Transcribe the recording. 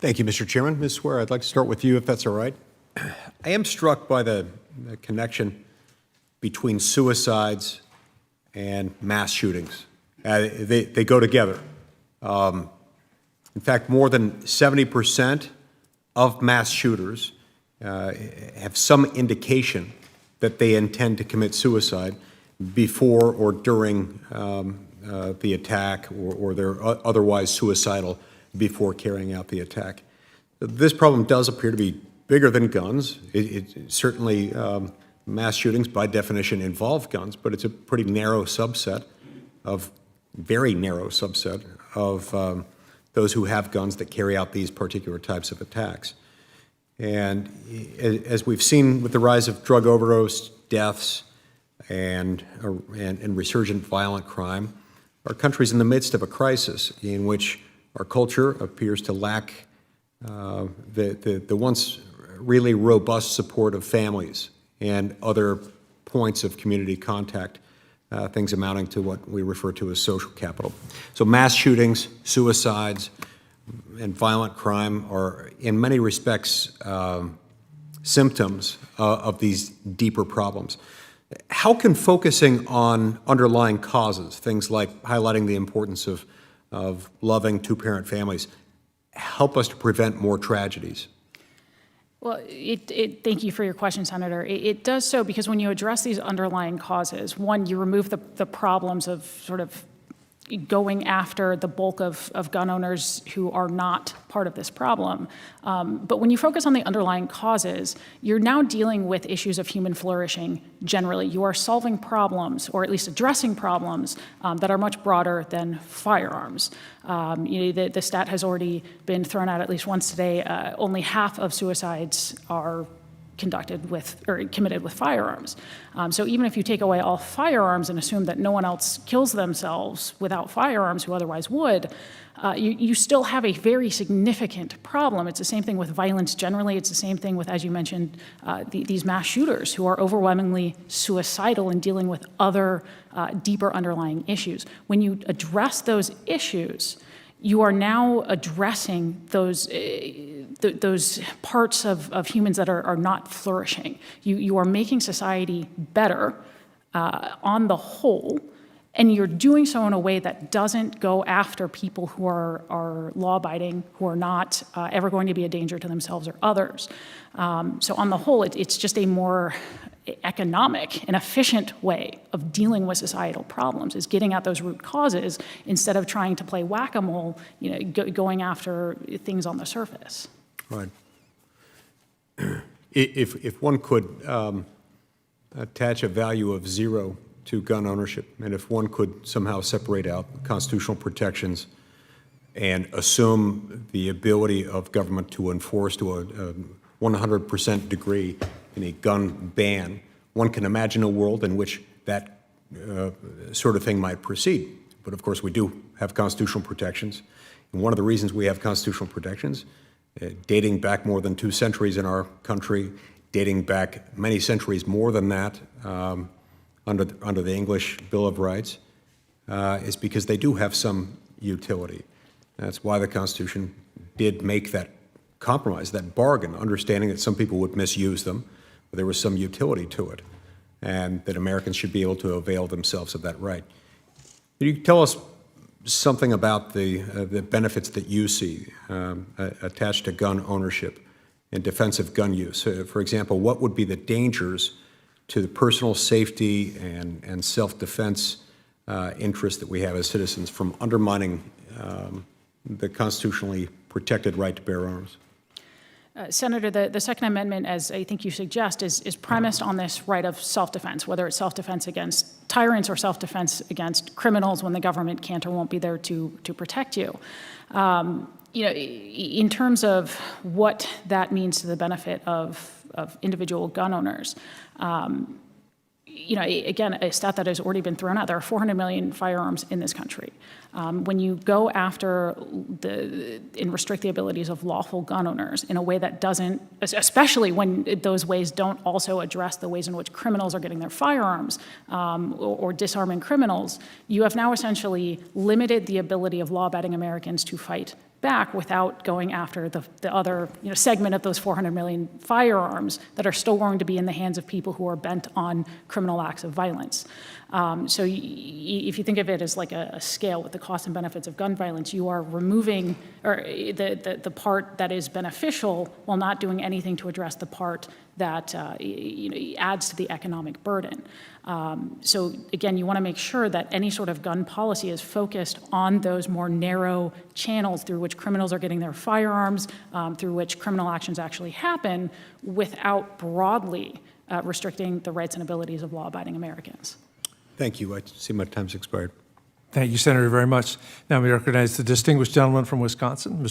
Thank you, Mr. Chairman. Ms. Swear, I'd like to start with you, if that's all right. I am struck by the connection between suicides and mass shootings. They go together. In fact, more than 70% of mass shooters have some indication that they intend to commit suicide before or during the attack, or they're otherwise suicidal before carrying out the attack. This problem does appear to be bigger than guns. It certainly, mass shootings by definition involve guns, but it's a pretty narrow subset of, very narrow subset of those who have guns that carry out these particular types of attacks. And as we've seen with the rise of drug overdose deaths and resurgent violent crime, our country's in the midst of a crisis in which our culture appears to lack the once really robust support of families and other points of community contact, things amounting to what we refer to as social capital. So mass shootings, suicides, and violent crime are in many respects symptoms of these deeper problems. How can focusing on underlying causes, things like highlighting the importance of loving two-parent families, help us to prevent more tragedies? Well, thank you for your question, Senator. It does so because when you address these underlying causes, one, you remove the problems of sort of going after the bulk of gun owners who are not part of this problem. But when you focus on the underlying causes, you're now dealing with issues of human flourishing generally. You are solving problems, or at least addressing problems, that are much broader than firearms. The stat has already been thrown out at least once today. Only half of suicides are conducted with or committed with firearms. So even if you take away all firearms and assume that no one else kills themselves without firearms who otherwise would, you still have a very significant problem. It's the same thing with violence generally. It's the same thing with, as you mentioned, these mass shooters who are overwhelmingly suicidal and dealing with other deeper underlying issues. When you address those issues, you are now addressing those parts of humans that are not flourishing. You are making society better on the whole, and you're doing so in a way that doesn't go after people who are law-abiding, who are not ever going to be a danger to themselves or others. So on the whole, it's just a more economic and efficient way of dealing with societal problems, is getting at those root causes instead of trying to play whack-a-mole, going after things on the surface. Right. If one could attach a value of 0 to gun ownership, and if one could somehow separate out constitutional protections and assume the ability of government to enforce to a 100% degree in a gun ban, one can imagine a world in which that sort of thing might proceed. But of course, we do have constitutional protections. And one of the reasons we have constitutional protections, dating back more than 2 centuries in our country, dating back many centuries more than that under the English Bill of Rights, is because they do have some utility. That's why the Constitution did make that compromise, that bargain, understanding that some people would misuse them, but there was some utility to it, and that Americans should be able to avail themselves of that right. Can you tell us something about the benefits that you see attached to gun ownership and defensive gun use? For example, what would be the dangers to the personal safety and self-defense interests that we have as citizens from undermining the constitutionally protected right to bear arms? Senator, the Second Amendment, as I think you suggest, is premised on this right of self-defense, whether it's self-defense against tyrants or self-defense against criminals when the government can't or won't be there to protect you. In terms of what that means to the benefit of individual gun owners, again, a stat that has already been thrown out, there are 400 million firearms in this country. When you go after and restrict the abilities of lawful gun owners in a way that doesn't, especially when those ways don't also address the ways in which criminals are getting their firearms or disarming criminals, you have now essentially limited the ability of law-abiding Americans to fight back without going after the other segment of those 400 million firearms that are still going to be in the hands of people who are bent on criminal acts of violence. So if you think of it as like a scale with the costs and benefits of gun violence, you are removing the part that is beneficial while not doing anything to address the part that adds to the economic burden. So again, you want to make sure that any sort of gun policy is focused on those more narrow channels through which criminals are getting their firearms, through which criminal actions actually happen, without broadly restricting the rights and abilities of law-abiding Americans. Thank you. I see my time's expired. Thank you, Senator, very much. Now we recognize the distinguished gentleman from Wisconsin,